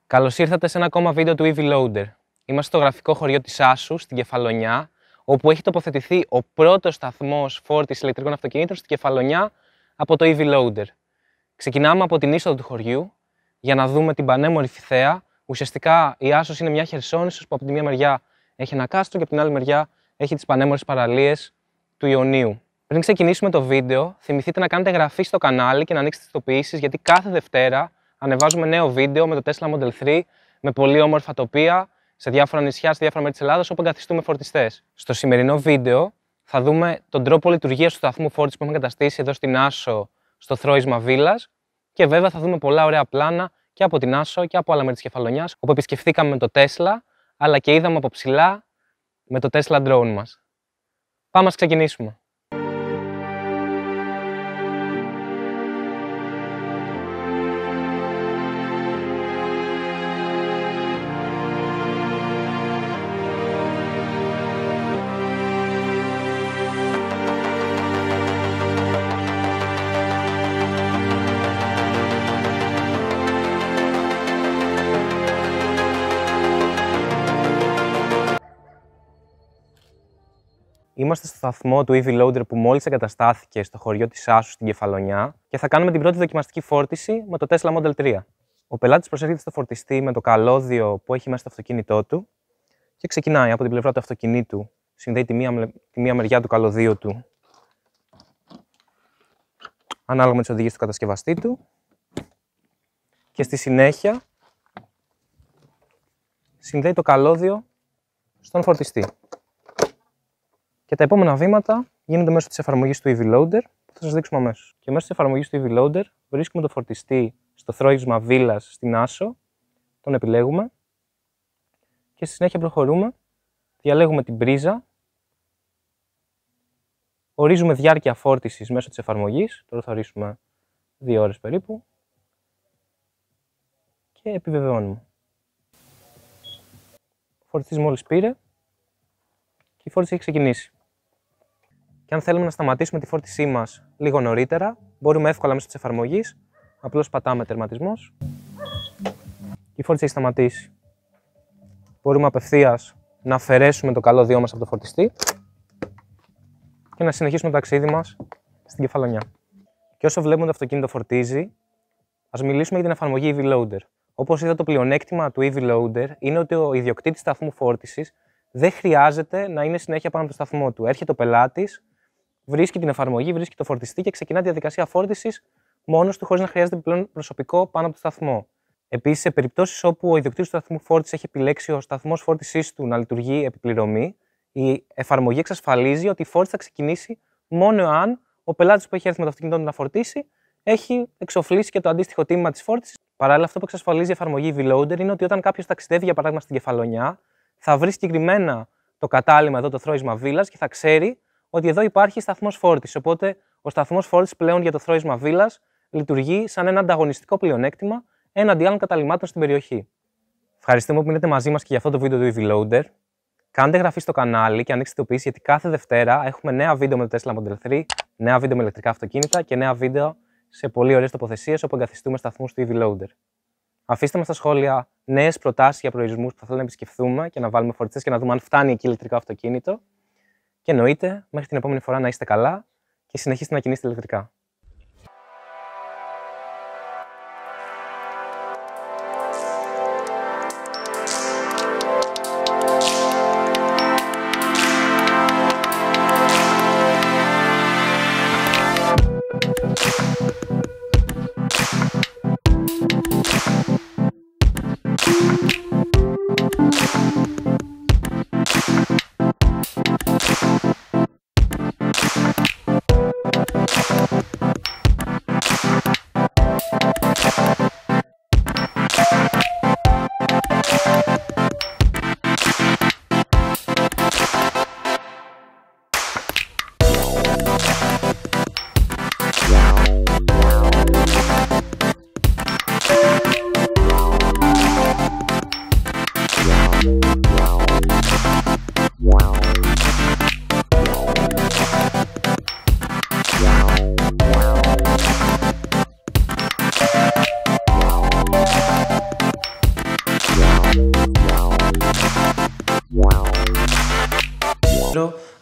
Καλώς ήρθατε σε ένα ακόμα βίντεο του EV Loader. Είμαστε στο γραφικό χωριό της Άσου, στην Κεφαλονιά, όπου έχει τοποθετηθεί ο πρώτος σταθμός φόρτισης ηλεκτρικών αυτοκινήτων στην Κεφαλονιά από το EV Loader. Ξεκινάμε από την είσοδο του χωριού για να δούμε την πανέμορφη θέα. Ουσιαστικά η Άσος είναι μια χερσόνησος που από τη μία μεριά έχει ένα κάστρο και από την άλλη μεριά έχει τις πανέμορφες παραλίες του Ιωνίου. Πριν ξεκινήσουμε το βίντεο, θυμηθείτε να κάνετε εγγραφή στο κανάλι και να ανοίξετε τις ειδοποιήσεις, γιατί κάθε Δευτέρα ανεβάζουμε νέο βίντεο με το Tesla Model 3 με πολύ όμορφα τοπία σε διάφορα νησιά, σε διάφορα μέρη της Ελλάδας, όπου εγκαθιστούμε φορτιστές. Στο σημερινό βίντεο θα δούμε τον τρόπο λειτουργίας του σταθμού φόρτισης που έχουμε εγκαταστήσει εδώ στην Άσο, στο θρώισμα Βίλας, και βέβαια θα δούμε πολλά ωραία πλάνα και από την Άσο και από άλλα μέρη της Κεφαλονιάς, όπου επισκεφθήκαμε με το Tesla, αλλά και είδαμε από ψηλά με το Tesla drone μας. Πάμε να ξεκινήσουμε. Είμαστε στο σταθμό του EV Loader που μόλις εγκαταστάθηκε στο χωριό της Άσου στην Κεφαλονιά και θα κάνουμε την πρώτη δοκιμαστική φόρτιση με το Tesla Model 3. Ο πελάτης προσέρχεται στο φορτιστή με το καλώδιο που έχει μέσα στο αυτοκίνητό του και ξεκινάει από την πλευρά του αυτοκινήτου. Συνδέει τη μία μεριά του καλωδίου του ανάλογα με τις οδηγίες του κατασκευαστή του και στη συνέχεια συνδέει το καλώδιο στον φορτιστή. Και τα επόμενα βήματα γίνονται μέσω της εφαρμογής του EV Loader που θα σας δείξουμε αμέσως. Και μέσω της εφαρμογής του EV Loader βρίσκουμε το φορτιστή στο θρώισμα Βίλας στην Άσο, τον επιλέγουμε και στη συνέχεια προχωρούμε, διαλέγουμε την πρίζα, ορίζουμε διάρκεια φόρτισης μέσω της εφαρμογής, τώρα θα ορίσουμε 2 ώρες περίπου και επιβεβαιώνουμε. Ο φορτιστής μόλις πήρε και η φόρτιση έχει ξεκινήσει. Και αν θέλουμε να σταματήσουμε τη φόρτισή μας λίγο νωρίτερα, μπορούμε εύκολα μέσω της εφαρμογής, απλώς πατάμε τερματισμός και η φόρτιση έχει σταματήσει. Μπορούμε απευθείας να αφαιρέσουμε το καλώδιό μας από το φορτιστή και να συνεχίσουμε το ταξίδι μας στην Κεφαλονιά. Και όσο βλέπουμε το αυτοκίνητο φορτίζει, ας μιλήσουμε για την εφαρμογή EV Loader. Όπως είδα, το πλεονέκτημα του EV Loader είναι ότι ο ιδιοκτήτης σταθμού φόρτισης δεν χρειάζεται να είναι συνέχεια πάνω από το σταθμό του. Έρχεται ο πελάτης, βρίσκει την εφαρμογή, βρίσκει το φορτιστή και ξεκινά τη διαδικασία φόρτισης μόνος του, χωρίς να χρειάζεται επιπλέον προσωπικό πάνω από το σταθμό. Επίσης, σε περιπτώσεις όπου ο ιδιοκτήτης του σταθμού φόρτισης έχει επιλέξει ο σταθμός φόρτισής του να λειτουργεί επιπληρωμή, η εφαρμογή εξασφαλίζει ότι η φόρτιση θα ξεκινήσει μόνο αν ο πελάτης που έχει έρθει με το αυτοκίνητό του να φορτίσει έχει εξοφλήσει και το αντίστοιχο τίμημα της φόρτισης. Παράλληλα, αυτό που εξασφαλίζει η εφαρμογή EV Loader είναι ότι όταν κάποιος ταξιδεύει, για παράδειγμα, στην Κεφαλονιά, θα βρει συγκεκριμένα το κατάλημα εδώ, το θρώισμα Βίλας, και θα ξέρει ότι εδώ υπάρχει σταθμός φόρτισης. Οπότε ο σταθμός φόρτισης πλέον για το θρώισμα Βίλας λειτουργεί σαν ένα ανταγωνιστικό πλεονέκτημα έναντι άλλων καταλυμάτων στην περιοχή. Ευχαριστούμε που μείνετε μαζί μας και για αυτό το βίντεο του EV Loader. Κάντε εγγραφή στο κανάλι και ανοίξτε ειδοποιήσεις, γιατί κάθε Δευτέρα έχουμε νέα βίντεο με το Tesla Model 3, νέα βίντεο με ηλεκτρικά αυτοκίνητα και νέα βίντεο σε πολύ ωραίες τοποθεσίες όπου εγκαθιστούμε σταθμούς του EV Loader. Αφήστε μας στα σχόλια νέες προτάσεις για προορισμούς που θα θέλουμε να επισκεφθούμε και να βάλουμε φορτιστές και να δούμε αν φτάνει εκεί ηλεκτρικό αυτοκίνητο. Και εννοείται, μέχρι την επόμενη φορά να είστε καλά και συνεχίστε να κινείστε ηλεκτρικά.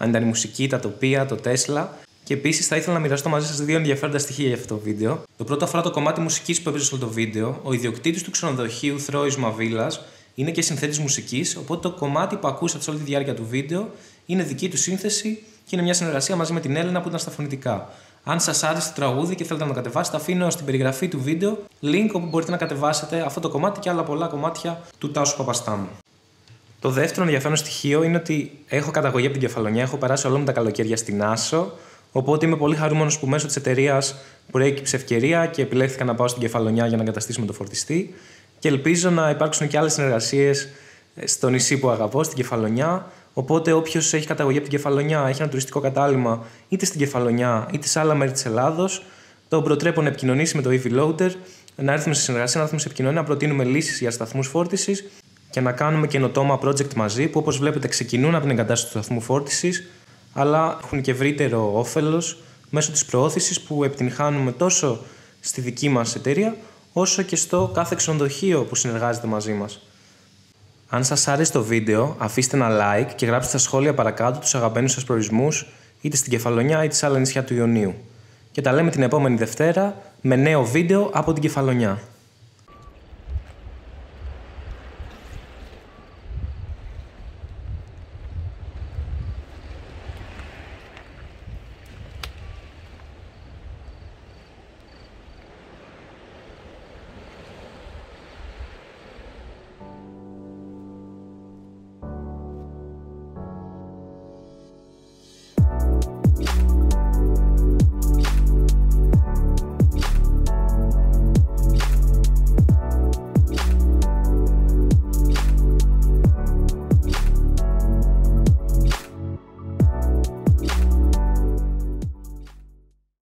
αν ήταν η μουσική, τα τοπία, το Tesla. Και επίσης θα ήθελα να μοιραστώ μαζί σας δύο ενδιαφέροντα στοιχεία για αυτό το βίντεο. Το πρώτο αφορά το κομμάτι μουσικής που έπαιζε σε όλο το βίντεο. Ο ιδιοκτήτης του ξενοδοχείου, Θρόης Μαβίλας, είναι και συνθέτης μουσικής, οπότε το κομμάτι που ακούσατε σε όλη τη διάρκεια του βίντεο είναι δική του σύνθεση και είναι μια συνεργασία μαζί με την Έλενα που ήταν στα φωνητικά. Αν σας άρεσε το τραγούδι και θέλετε να το κατεβάσετε, αφήνω στην περιγραφή του βίντεο link όπου μπορείτε να κατεβάσετε αυτό το κομμάτι και άλλα πολλά κομμάτια του Τάσου Παπαστάμου. Το δεύτερο ενδιαφέρον στοιχείο είναι ότι έχω καταγωγή από την Κεφαλονιά, έχω περάσει όλα μου τα καλοκαίρια στην Άσο, οπότε είμαι πολύ χαρούμενος που μέσω της εταιρείας προέκυψε ευκαιρία και επιλέχθηκα να πάω στην Κεφαλονιά για να εγκαταστήσουμε το φορτιστή. Και ελπίζω να υπάρξουν και άλλες συνεργασίες στο νησί που αγαπώ, στην Κεφαλονιά. Οπότε, όποιος έχει καταγωγή από την Κεφαλονιά, έχει ένα τουριστικό κατάλημα είτε στην Κεφαλονιά είτε σε άλλα μέρη της Ελλάδος, τον προτρέπω να επικοινωνήσει με το EV Loader, να έρθουμε σε συνεργασία, να έρθουμε σε επικοινωνία, να προτείνουμε λύσεις για σταθμούς φόρτισης και να κάνουμε καινοτόμα project μαζί που, όπως βλέπετε, ξεκινούν από την εγκατάσταση του σταθμού φόρτισης, αλλά έχουν και ευρύτερο όφελος μέσω της προώθησης που επιτυγχάνουμε τόσο στη δική μας εταιρεία, όσο και στο κάθε ξενοδοχείο που συνεργάζεται μαζί μας. Αν σας άρεσε το βίντεο, αφήστε ένα like και γράψτε στα σχόλια παρακάτω τους αγαπημένους σας προορισμούς, είτε στην Κεφαλονιά είτε σε άλλα νησιά του Ιωνίου. Και τα λέμε την επόμενη Δευτέρα με νέο βίντεο από την Κεφαλονιά.